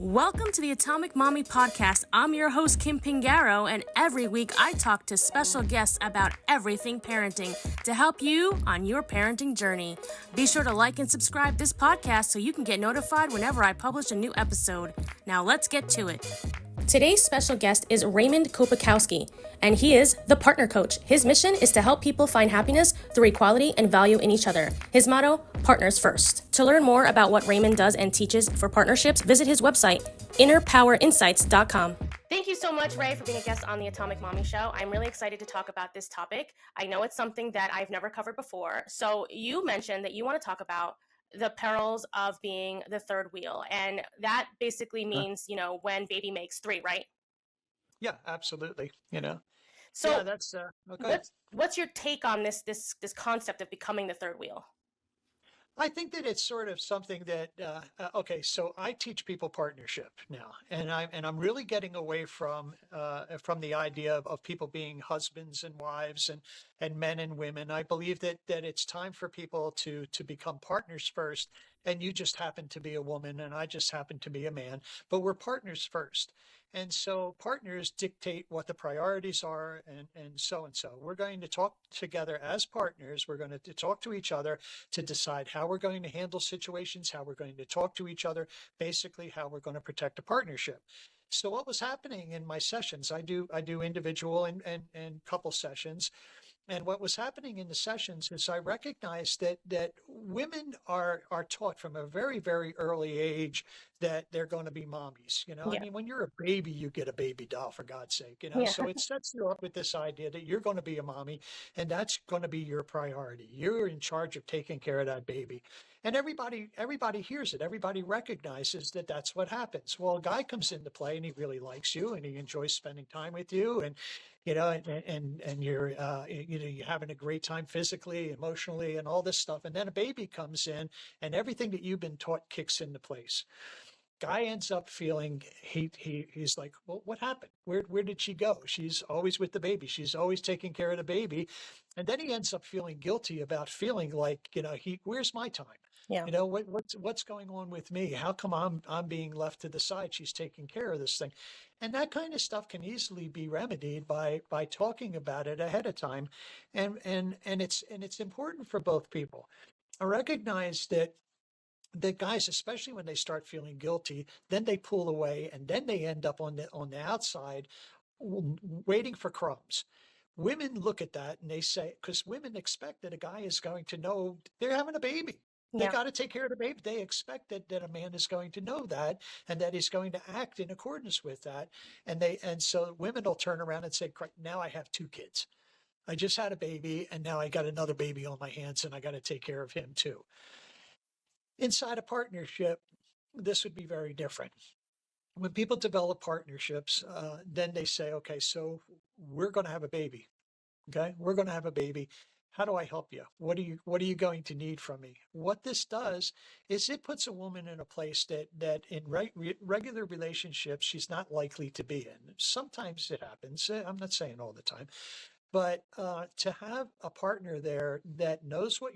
Welcome to the Atomic Mommy Podcast. I'm your host, Kim Pingaro, and every week I talk to special guests about everything parenting to help you on your parenting journey. Be sure to like and subscribe this podcast so you can get notified whenever I publish a new episode. Now let's get to it. Today's special guest is Raymond Kopakowski, and he is the partner coach. His mission is to help people find happiness through equality and value in each other. His motto, partners first. To learn more about what Raymond does and teaches for partnerships, visit his website, innerpowerinsights.com. Thank you so much, Ray, for being a guest on the Atomic Mommy Show. I'm really excited to talk about this topic. I know it's something that I've never covered before. So you mentioned that you want to talk about the perils of being the third wheel. And that basically means, when baby makes three, right? Yeah, absolutely. So Yeah, that's okay. what's your take on this concept of becoming the third wheel? I think that it's sort of something that okay. So I teach people partnership now, and I'm really getting away from the idea of people being husbands and wives and men and women. I believe that it's time for people to become partners first. And you just happen to be a woman, and I just happen to be a man, but we're partners first. And so partners dictate what the priorities are, and so and so. We're going to talk together as partners. We're going to talk to each other to decide how we're going to handle situations, how we're going to talk to each other, basically how we're going to protect a partnership. So what was happening in my sessions, I do individual and couple sessions. And what was happening in the sessions is I recognized that women are taught from a very, very early age that they're going to be mommies. I Yeah. mean, when you're a baby, you get a baby doll, for God's sake. Yeah. So it sets you up with this idea that you're going to be a mommy, and that's going to be your priority. You're in charge of taking care of that baby. And everybody hears it. Everybody recognizes that that's what happens. Well, a guy comes into play and he really likes you and he enjoys spending time with you, and and you're you're having a great time physically, emotionally, and all this stuff. And then a baby comes in, and everything that you've been taught kicks into place. Guy ends up feeling he's like, well, what happened? Where did she go? She's always with the baby. She's always taking care of the baby. And then he ends up feeling guilty about feeling like, where's my time? Yeah. What's going on with me? How come I'm being left to the side? She's taking care of this thing. And that kind of stuff can easily be remedied by talking about it ahead of time. And it's important for both people. I recognize that guys, especially when they start feeling guilty, then they pull away, and then they end up on the outside waiting for crumbs. Women look at that and they say, because women expect that a guy is going to know they're having a baby. They Yeah. got to take care of the baby. They expect that a man is going to know that, and that he's going to act in accordance with that. And so women will turn around and say, now I have two kids. I just had a baby, and now I got another baby on my hands, and I got to take care of him too. Inside a partnership, this would be very different. When people develop partnerships, then they say, okay, so we're going to have a baby. Okay, we're going to have a baby. How do I help you? What are you going to need from me? What this does is it puts a woman in a place that in regular relationships she's not likely to be in. Sometimes it happens. I'm not saying all the time. But to have a partner there that knows what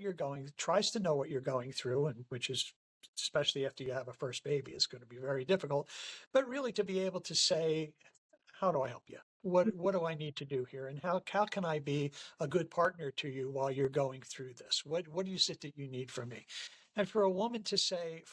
tries to know what you're going through, and which is, especially after you have a first baby, is going to be very difficult. But really to be able to say, how do I help you? What do I need to do here? And how can I be a good partner to you while you're going through this? What is it that you need from me? And for a woman to say,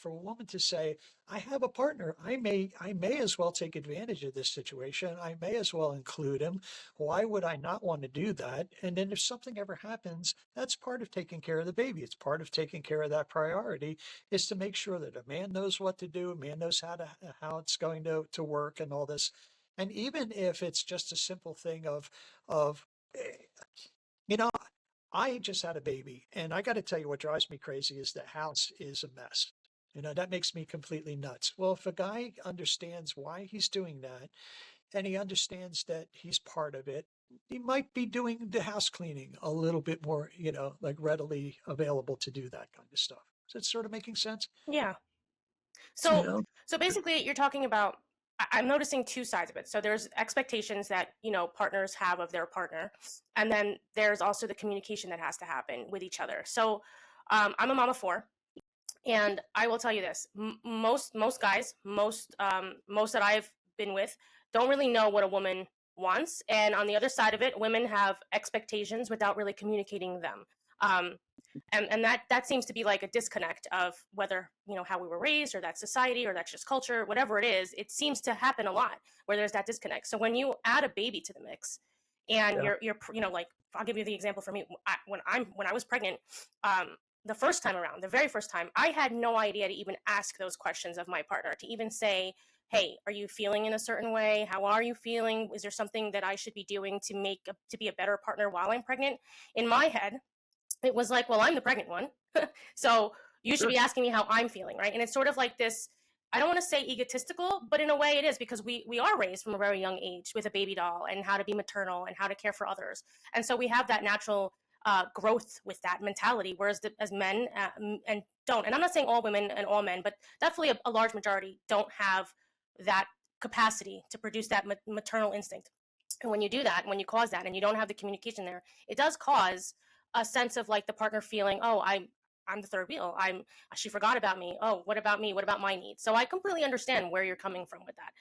I have a partner. I may as well take advantage of this situation. I may as well include him. Why would I not want to do that? And then if something ever happens, that's part of taking care of the baby. It's part of taking care of that priority, is to make sure that a man knows what to do, a man knows how it's going to work and all this. And even if it's just a simple thing of eh, you know, I just had a baby, and I got to tell you what drives me crazy is the house is a mess. That makes me completely nuts. Well, if a guy understands why he's doing that, and he understands that he's part of it, he might be doing the house cleaning a little bit more, like readily available to do that kind of stuff. Is that sort of making sense? Yeah. You So know? so basically you're talking about I'm noticing two sides of it. So there's expectations that, partners have of their partner. And then there's also the communication that has to happen with each other. So I'm a mom of four. And I will tell you this: most guys, most that I've been with, don't really know what a woman wants. And on the other side of it, women have expectations without really communicating them. Um, and that seems to be like a disconnect of whether, how we were raised, or that society, or that's just culture, whatever it is. It seems to happen a lot where there's that disconnect. So when you add a baby to the mix, and Yeah. you're like, I'll give you the example for me. When I was pregnant, the first time around, the very first time, I had no idea to even ask those questions of my partner, to even say, hey, are you feeling in a certain way? How are you feeling? Is there something that I should be doing to be a better partner while I'm pregnant? In my head, it was like, well, I'm the pregnant one. So you should Sure. be asking me how I'm feeling, right? And it's sort of like this, I don't want to say egotistical, but in a way it is, because we are raised from a very young age with a baby doll and how to be maternal and how to care for others. And so we have that natural growth with that mentality, whereas as men, and don't, and I'm not saying all women and all men, but definitely a large majority don't have that capacity to produce that maternal instinct. And when you do that, when you cause that, and you don't have the communication there, it does cause a sense of like the partner feeling, oh, I'm the third wheel. She forgot about me. Oh, what about me? What about my needs? So I completely understand where you're coming from with that.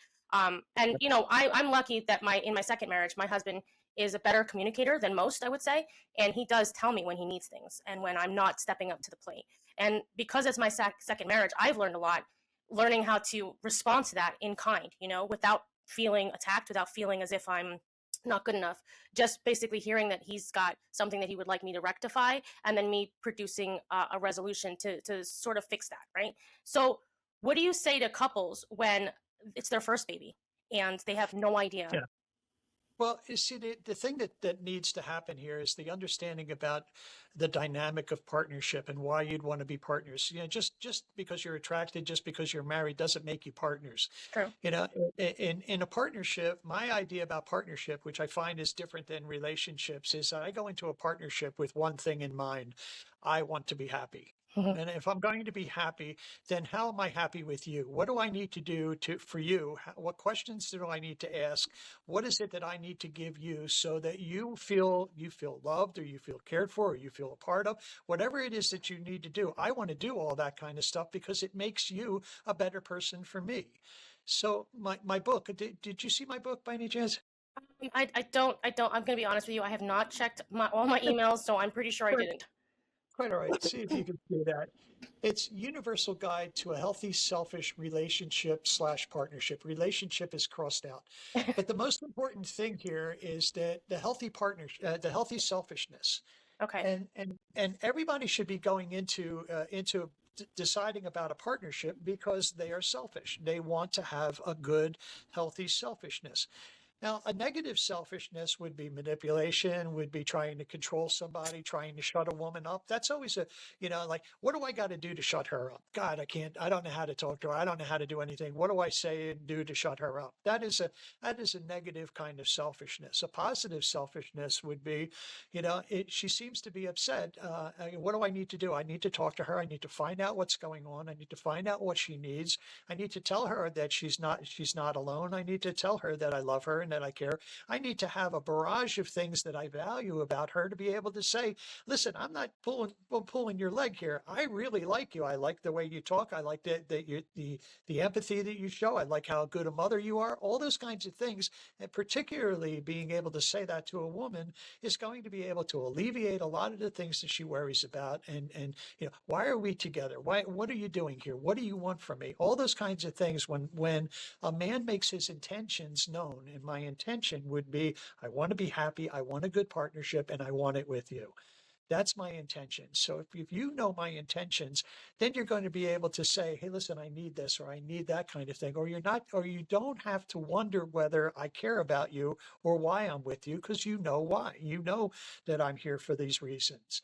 And I'm lucky that in my second marriage, my husband is a better communicator than most, I would say, and he does tell me when he needs things and when I'm not stepping up to the plate. And because it's my second marriage, I've learned a lot, learning how to respond to that in kind, without feeling attacked, without feeling as if I'm not good enough. Just basically hearing that he's got something that he would like me to rectify, and then me producing a resolution to sort of fix that, right? So what do you say to couples when it's their first baby and they have no idea? Yeah. Well, you see, the thing that needs to happen here is the understanding about the dynamic of partnership and why you'd want to be partners. Just because you're attracted, just because you're married, doesn't make you partners. True. In a partnership, my idea about partnership, which I find is different than relationships, is I go into a partnership with one thing in mind: I want to be happy. And if I'm going to be happy, then how am I happy with you? What do I need to do for you? What questions do I need to ask? What is it that I need to give you so that you feel loved, or you feel cared for, or you feel a part of? Whatever it is that you need to do, I want to do all that kind of stuff because it makes you a better person for me. So my book, did you see my book by any chance? I don't. I'm gonna be honest with you. I have not checked all my emails, so I'm pretty sure I Quite, didn't. quite all right. See if you can do that. It's Universal Guide to a Healthy Selfish Relationship/Partnership. Relationship is crossed out. But the most important thing here is that the healthy selfishness. Okay. And everybody should be going into deciding about a partnership because they are selfish. They want to have a good, healthy selfishness. Now, a negative selfishness would be manipulation, would be trying to control somebody, trying to shut a woman up. That's always like, what do I got to do to shut her up? God, I don't know how to talk to her. I don't know how to do anything. What do I say and do to shut her up? That is a negative kind of selfishness. A positive selfishness would be, she seems to be upset. What do I need to do? I need to talk to her. I need to find out what's going on. I need to find out what she needs. I need to tell her that she's not alone. I need to tell her that I love her and that I care. I need to have a barrage of things that I value about her to be able to say, listen, I'm not pulling your leg here. I really like you. I like the way you talk. I like the empathy that you show. I like how good a mother you are. All those kinds of things, and particularly being able to say that to a woman is going to be able to alleviate a lot of the things that she worries about. And why are we together? What are you doing here? What do you want from me? All those kinds of things. When a man makes his intentions known, and my intention would be, I want to be happy, I want a good partnership, and I want it with you. That's my intention. So if you know my intentions, then you're going to be able to say, hey, listen, I need this, or I need that kind of thing. Or you don't have to wonder whether I care about you or why I'm with you, because you know why. You know that I'm here for these reasons.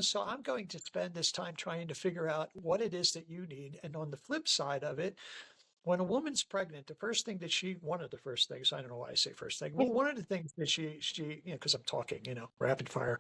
So I'm going to spend this time trying to figure out what it is that you need. And on the flip side of it, when a woman's pregnant, one of the first things, I don't know why I say first thing. Well, one of the things that because I'm talking, rapid fire.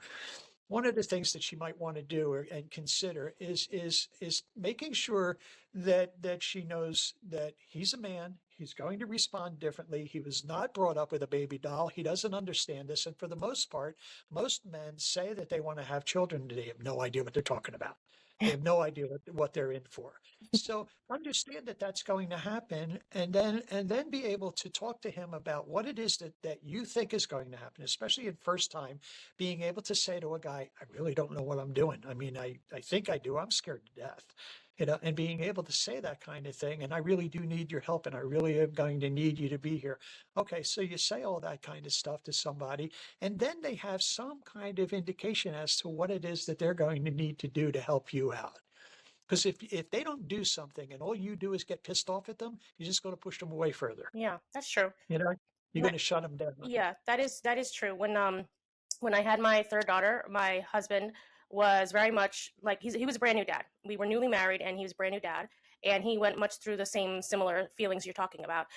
One of the things that she might want to do and consider is making sure that she knows that he's a man. He's going to respond differently. He was not brought up with a baby doll. He doesn't understand this. And for the most part, most men say that they want to have children and they have no idea what they're talking about. They have no idea what they're in for. So understand that that's going to happen, and then be able to talk to him about what it is that you think is going to happen, especially in first time, being able to say to a guy, I really don't know what I'm doing. I mean, I think I do. I'm scared to death. And being able to say that kind of thing, and I really do need your help, and I really am going to need you to be here. Okay, so you say all that kind of stuff to somebody, and then they have some kind of indication as to what it is that they're going to need to do to help you out. Because if they don't do something and all you do is get pissed off at them, you're just going to push them away further. Yeah, that's true. You know, you're going to shut them down. Yeah, that is true. When I had my third daughter, my husband was very much like he was a brand new dad. We were newly married, and he was a brand new dad, and he went much through the same similar feelings you're talking about.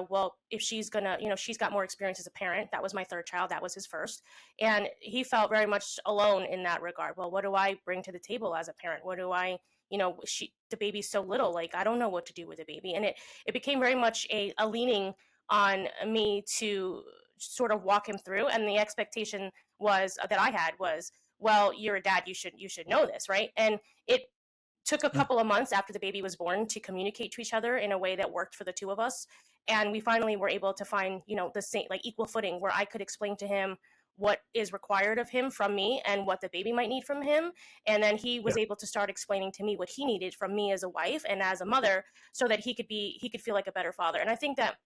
Well, if she's gonna, she's got more experience as a parent. That was my third child. That was his first, and he felt very much alone in that regard. Well, what do I bring to the table as a parent? What do I the baby's so little, like I don't know what to do with the baby, and it became very much a leaning on me to sort of walk him through. And the expectation was that I had was, well, you're a dad, you should know this, right? And it took a Yeah. couple of months after the baby was born to communicate to each other in a way that worked for the two of us. And we finally were able to find, the same, like, equal footing, where I could explain to him what is required of him from me and what the baby might need from him. And then he was Yeah. able to start explaining to me what he needed from me as a wife and as a mother, so that he could feel like a better father. And I think that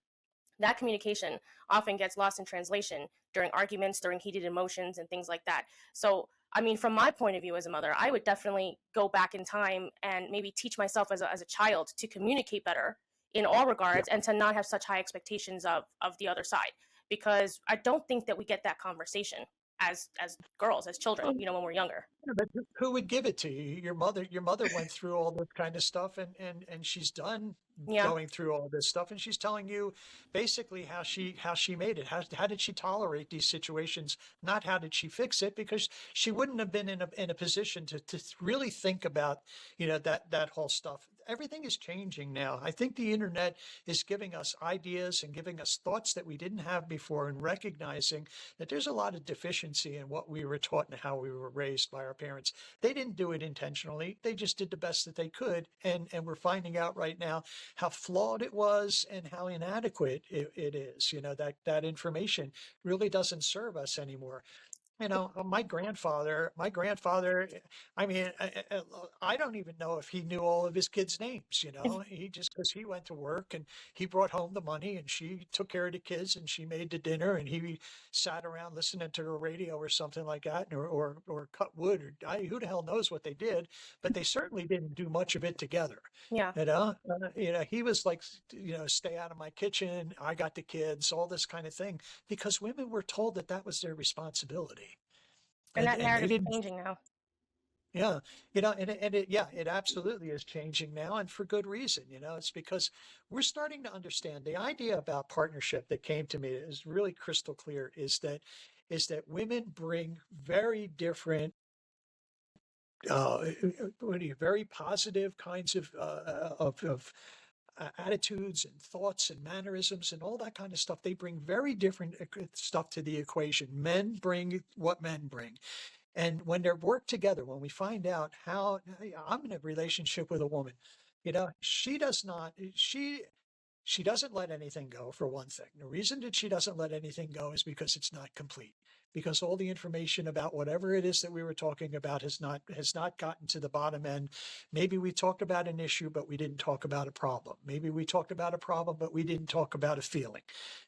communication often gets lost in translation during arguments, during heated emotions, and things like that. So, I mean, from my point of view as a mother, I would definitely go back in time and maybe teach myself as a child to communicate better in all regards, and to not have such high expectations of the other side, because I don't think that we get that conversation as girls, as children, Well, when we're younger. yeah, but who would give it to you? Your mother went through all this kind of stuff, and she's done Yeah. going through all this stuff, and she's telling you basically how she made it. How did she tolerate these situations? Not how did she fix it, because she wouldn't have been in a position to really think about, that whole stuff. Everything is changing now. I think the internet is giving us ideas and giving us thoughts that we didn't have before, and recognizing that there's a lot of deficiency in what we were taught and how we were raised by our parents. They didn't do it intentionally. They just did the best that they could. And we're finding out right now how flawed it was and how inadequate it is. That information really doesn't serve us anymore. My grandfather, I mean, I don't even know if he knew all of his kids' names. He just, because he went to work and he brought home the money, and she took care of the kids, and she made the dinner, and he sat around listening to the radio or something like that, or cut wood, or who the hell knows what they did, but they certainly didn't do much of it together. Yeah. He was like, stay out of my kitchen. I got the kids, all this kind of thing, because women were told that that was their responsibility. And that And they narrative's didn't. changing now. Yeah, it absolutely is changing now, and for good reason. It's because we're starting to understand the idea about partnership that came to me is really crystal clear. Is that women bring very different, very positive kinds of attitudes and thoughts and mannerisms and all that kind of stuff. They bring very different stuff to the equation. Men bring what men bring. And when they're worked together, when we find out how, I'm in a relationship with a woman, she does not, she doesn't let anything go, for one thing. The reason that she doesn't let anything go is because it's not complete. Because all the information about whatever it is that we were talking about has not gotten to the bottom end. Maybe we talked about an issue, but we didn't talk about a problem. Maybe we talked about a problem, but we didn't talk about a feeling.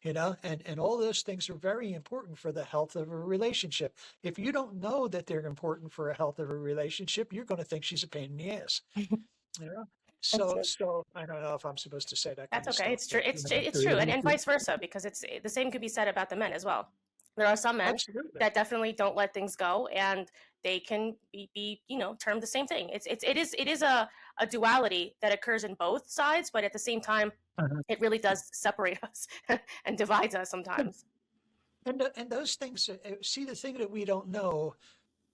And all those things are very important for the health of a relationship. If you don't know that they're important for a health of a relationship, you're going to think she's a pain in the ass. You know? That's So, true. so I don't know if I'm supposed to say that kind That's of okay. stuff, It's true. but It's true, and vice versa, because it's the same could be said about the men as well. There are some men absolutely. that definitely don't let things go, and they can be termed the same thing. It is a duality that occurs in both sides, but at the same time, Uh-huh. it really does separate us and divides us sometimes. And those things, see, the thing that we don't know,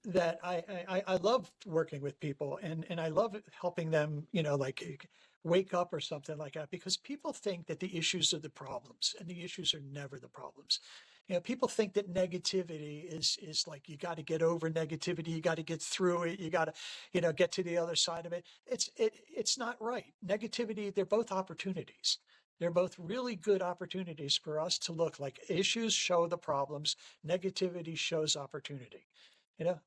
that I love working with people, and I love helping them, like wake up or something like that, because people think that the issues are the problems, and the issues are never the problems. People think that negativity is like, you got to get over negativity, you got to get through it, you got to, get to the other side of it. It's not right. Negativity, they're both opportunities. They're both really good opportunities for us to look. Like, issues show the problems, negativity shows opportunity.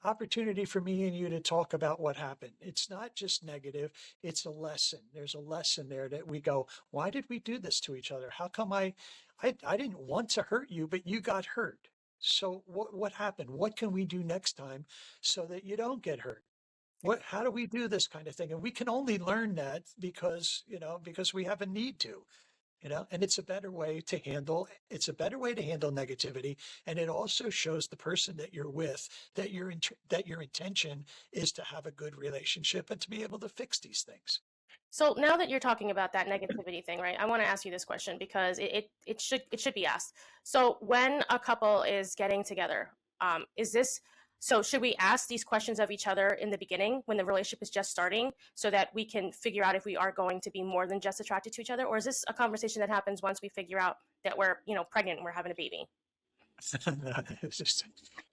Opportunity for me and you to talk about what happened. It's not just negative, it's a lesson. There's a lesson there that we go, why did we do this to each other? How come I didn't want to hurt you, but you got hurt. So what happened? What can we do next time so that you don't get hurt? How do we do this kind of thing? And we can only learn that because we have a need to. And it's a better way to handle negativity. And it also shows the person that you're with that your intention is to have a good relationship and to be able to fix these things. So now that you're talking about that negativity thing, right? I want to ask you this question because it should be asked. So when a couple is getting together, is this so should we ask these questions of each other in the beginning when the relationship is just starting so that we can figure out if we are going to be more than just attracted to each other? Or is this a conversation that happens once we figure out that we're, pregnant and we're having a baby? No, it's just,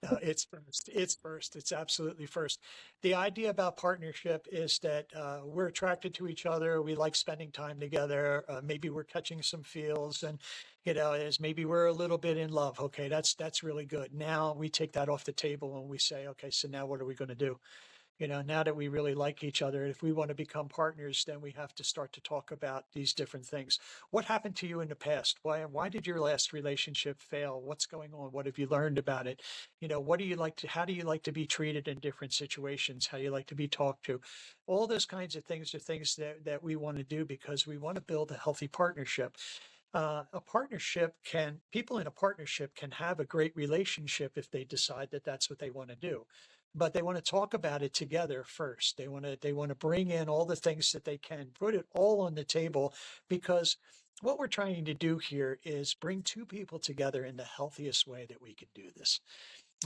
no, it's first. It's first. It's absolutely first. The idea about partnership is that we're attracted to each other. We like spending time together. Maybe we're catching some feels, and is maybe we're a little bit in love. Okay, that's really good. Now we take that off the table and we say, okay, so now what are we going to do? Now that we really like each other, if we want to become partners, then we have to start to talk about these different things. What happened to you in the past? Why did your last relationship fail? What's going on? What have you learned about it? How do you like to be treated in different situations? How do you like to be talked to? All those kinds of things are things that we want to do because we want to build a healthy partnership. People in a partnership can have a great relationship if they decide that that's what they want to do, but they want to talk about it together first. They want to bring in all the things that they can, put it all on the table, because what we're trying to do here is bring two people together in the healthiest way that we can do this.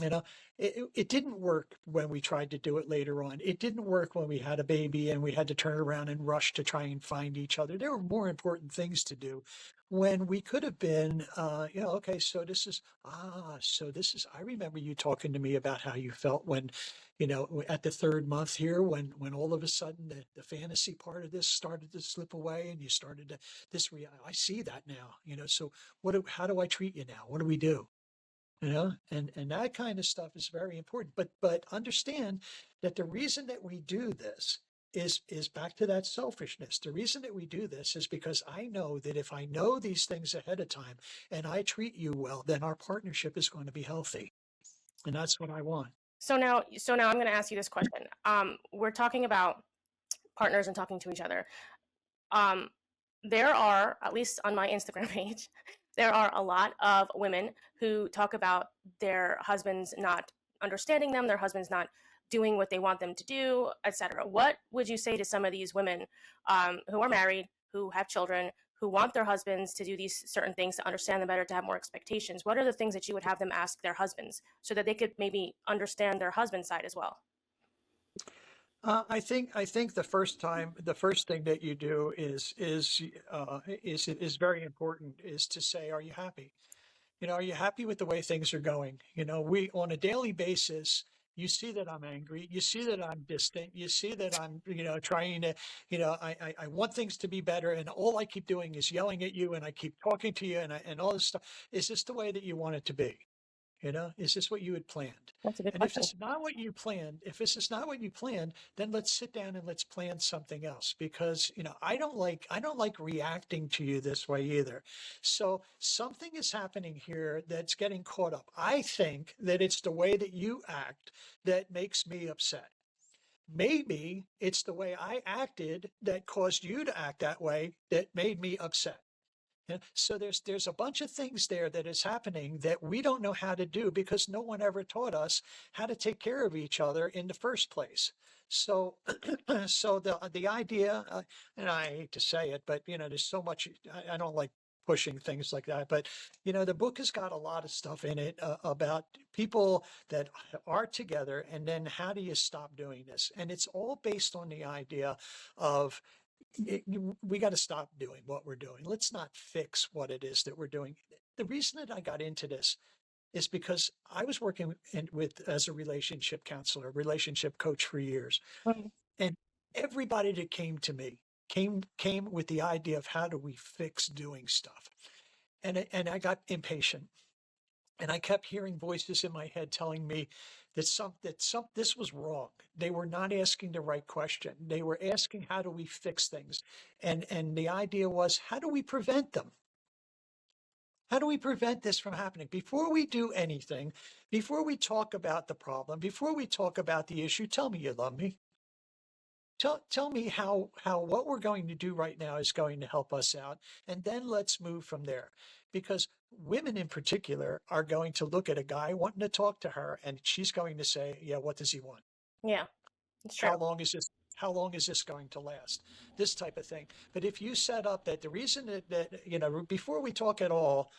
You know, it didn't work when we tried to do it later on. It didn't work when we had a baby and we had to turn around and rush to try and find each other. There were more important things to do when we could have been, okay, I remember you talking to me about how you felt when, at the third month here, when all of a sudden the fantasy part of this started to slip away and you started to, I see that now, so how do I treat you now? What do we do? And that kind of stuff is very important. But understand that the reason that we do this is back to that selfishness. The reason that we do this is because I know that if I know these things ahead of time and I treat you well, then our partnership is going to be healthy. And that's what I want. So now I'm going to ask you this question. We're talking about partners and talking to each other. There are, at least on my Instagram page, there are a lot of women who talk about their husbands not understanding them, their husbands not doing what they want them to do, etc. What would you say to some of these women who are married, who have children, who want their husbands to do these certain things to understand them better, to have more expectations? What are the things that you would have them ask their husbands so that they could maybe understand their husband's side as well? I think the first thing that you do is very important, is to say, are you happy? Are you happy with the way things are going? We, on a daily basis, you see that I'm angry. You see that I'm distant. You see that I'm, trying to, I want things to be better. And all I keep doing is yelling at you, and I keep talking to you, and all this stuff. Is this the way that you want it to be? Is this what you had planned? That's a good And if question. this is not what you planned, then let's sit down and let's plan something else, because, I don't like reacting to you this way either. So something is happening here that's getting caught up. I think that it's the way that you act that makes me upset. Maybe it's the way I acted that caused you to act that way that made me upset. Yeah. So there's a bunch of things there that is happening that we don't know how to do because no one ever taught us how to take care of each other in the first place. So so the idea, and I hate to say it, but there's so much. I don't like pushing things like that, but the book has got a lot of stuff in it about people that are together, and then how do you stop doing this? And it's all based on the idea of we got to stop doing what we're doing. Let's not fix what it is that we're doing. The reason that I got into this, is because I was working as a relationship counselor, relationship coach for years. Mhm. And everybody that came to me came with the idea of how do we fix doing stuff. And I got impatient. And I kept hearing voices in my head telling me that this was wrong. They were not asking the right question. They were asking how do we fix things? And the idea was how do we prevent them? How do we prevent this from happening? Before we do anything, before we talk about the problem, before we talk about the issue, tell me you love me. Tell me how what we're going to do right now is going to help us out, and then let's move from there. Because women in particular are going to look at a guy wanting to talk to her, and she's going to say, "Yeah, what does he want? Yeah, it's true. How long is this? How long is this going to last?" This type of thing. But if you set up that the reason that before we talk at all,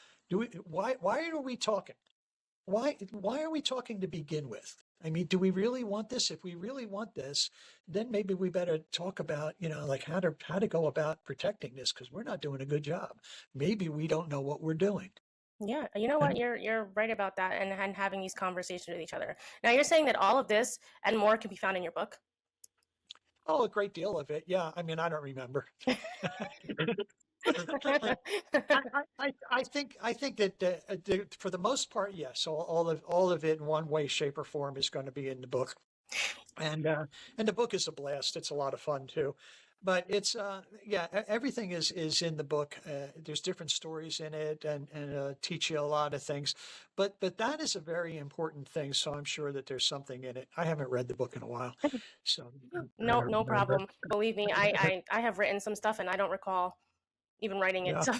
why are we talking? Why are we talking to begin with? I mean, do we really want this? If we really want this, then maybe we better talk about, like how to go about protecting this because we're not doing a good job. Maybe we don't know what we're doing. Yeah, you know what? And You're right about that, and having these conversations with each other. Now you're saying that all of this and more can be found in your book. oh, a great deal of it. Yeah. I mean, I don't remember. I think that for the most part, yes, all of it in one way, shape, or form is going to be in the book. And the book is a blast. It's a lot of fun too. But it's everything is in the book. There's different stories in it and teach you a lot of things. But that is a very important thing. So I'm sure that there's something in it. I haven't read the book in a while, so I No, don't no remember. problem. Believe me, I have written some stuff and I don't recall even writing it. Yeah. So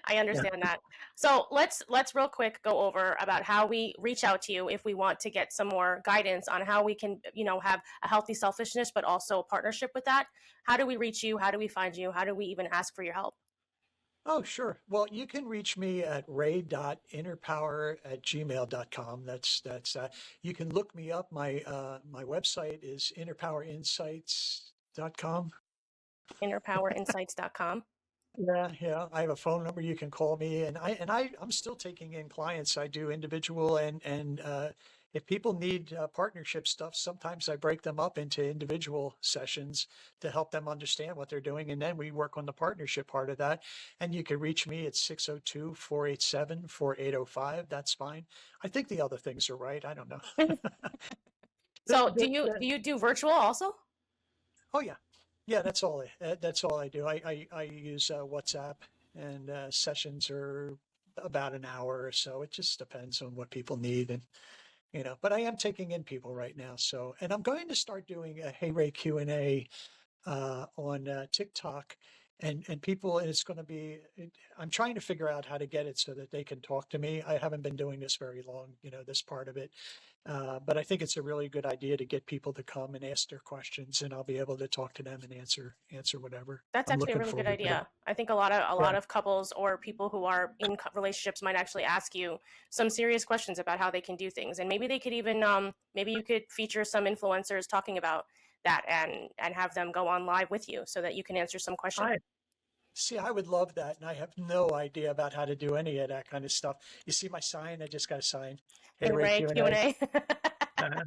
I Yeah. understand that. So let's real quick go over about how we reach out to you if we want to get some more guidance on how we can, have a healthy selfishness, but also a partnership with that. How do we reach you? How do we find you? How do we even ask for your help? Oh, sure. Well, you can reach me at ray.innerpower@gmail.com. That's you can look me up. My website is innerpowerinsights.com. Innerpowerinsights.com. Yeah, yeah. I have a phone number you can call me, and I'm still taking in clients. I do individual and if people need partnership stuff, sometimes I break them up into individual sessions to help them understand what they're doing, and then we work on the partnership part of that. And you can reach me at 602-487-4805. That's fine. I think the other things are right. I don't know. The- So do the- you the- do you do virtual also? oh yeah, yeah. That's all I do. I use WhatsApp, and sessions are about an hour or so. It just depends on what people need, and. But I am taking in people right now. So, and I'm going to start doing a Hey Ray Q&A on TikTok, and people, and it's going to be. I'm trying to figure out how to get it so that they can talk to me. I haven't been doing this very long, this part of it, but I think it's a really good idea to get people to come and ask their questions, and I'll be able to talk to them and answer whatever. That's I'm actually a looking really good forward to that. idea. I think a Yeah. lot of couples or people who are in relationships might actually ask you some serious questions about how they can do things, and maybe they could even maybe you could feature some influencers talking about that and have them go on live with you so that you can answer some questions. I see. I would love that, and I have no idea about how to do any of that kind of stuff. You see my sign? I just got a sign. Hey Hey Ray Ray, Q and Q&A. A. Uh,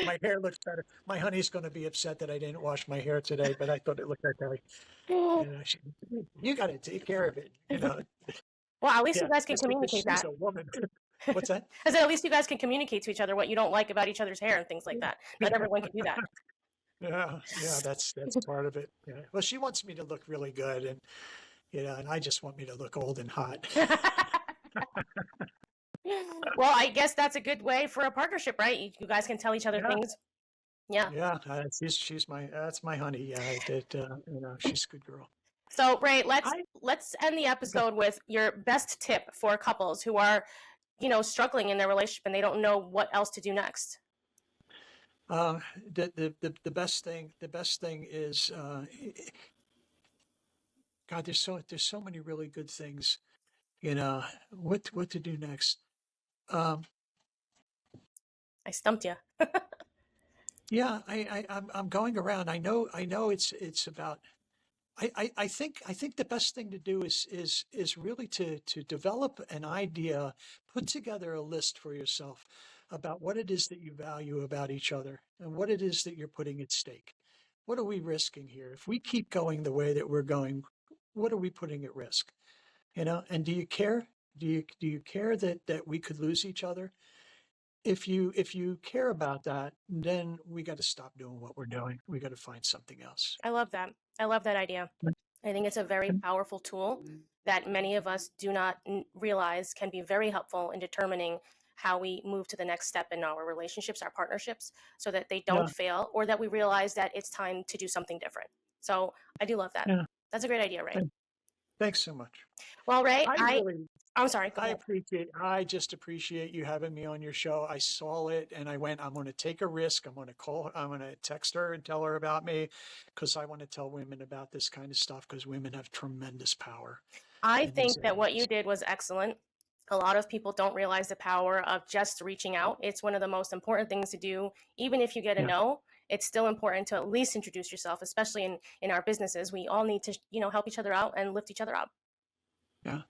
my hair looks better. My honey's going to be upset that I didn't wash my hair today, but I thought it looked like that. You got to take care of it. Well, at least you Yeah, guys can because communicate she's that. a woman. What's that? I said at least you guys can communicate to each other what you don't like about each other's hair and things like that. Not everyone can do that. Yeah, yeah, that's part of it. Yeah. Well, she wants me to look really good, and I just want me to look old and hot. Well, I guess that's a good way for a partnership, right? You guys can tell each other Yeah, things. Yeah. yeah. She's my that's my honey. Yeah, she's a good girl. So, Ray, I let's end the episode with your best tip for couples who are, struggling in their relationship and they don't know what else to do next. uh, the best thing is God. There's so many really good things. What to do next. Um, I stumped you. yeah, I'm going around. I know it's about I think the best thing to do is really to develop an idea, put together a list for yourself about what it is that you value about each other and what it is that you're putting at stake. What are we risking here? If we keep going the way that we're going, what are we putting at risk? And do you care? Do you care that we could lose each other? If you care about that, then we got to stop doing what we're doing. We got to find something else. I love that. I love that idea. I think it's a very powerful tool that many of us do not realize can be very helpful in determining how we move to the next step in our relationships, our partnerships, so that they don't Yeah, fail, or that we realize that it's time to do something different. So I do love that. yeah. That's a great idea, Ray. Thanks so much. Well, Ray, I really, I'm sorry, go ahead. I just appreciate you having me on your show. I saw it and I went, I'm going to take a risk. I'm going to text her and tell her about me because I want to tell women about this kind of stuff because women have tremendous power. I think that what you did was excellent. A lot of people don't realize the power of just reaching out. It's one of the most important things to do. Even if you get a no, it's still important to at least introduce yourself, especially in our businesses. We all need to, help each other out and lift each other up. Yeah.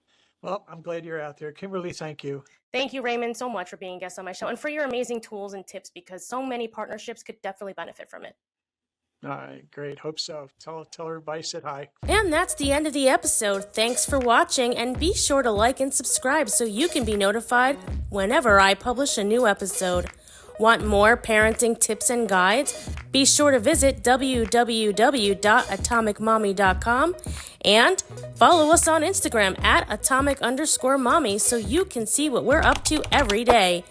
Well, I'm glad you're out there. Kimberly, thank you. Thank you, Raymond, so much for being a guest on my show and for your amazing tools and tips, because so many partnerships could definitely benefit from it. All right, great. Hope so. Tell everybody I said hi. And that's the end of the episode. Thanks for watching, and be sure to like and subscribe so you can be notified whenever I publish a new episode. Want more parenting tips and guides? Be sure to visit www.atomicmommy.com and follow us on Instagram at atomic_mommy so you can see what we're up to every day.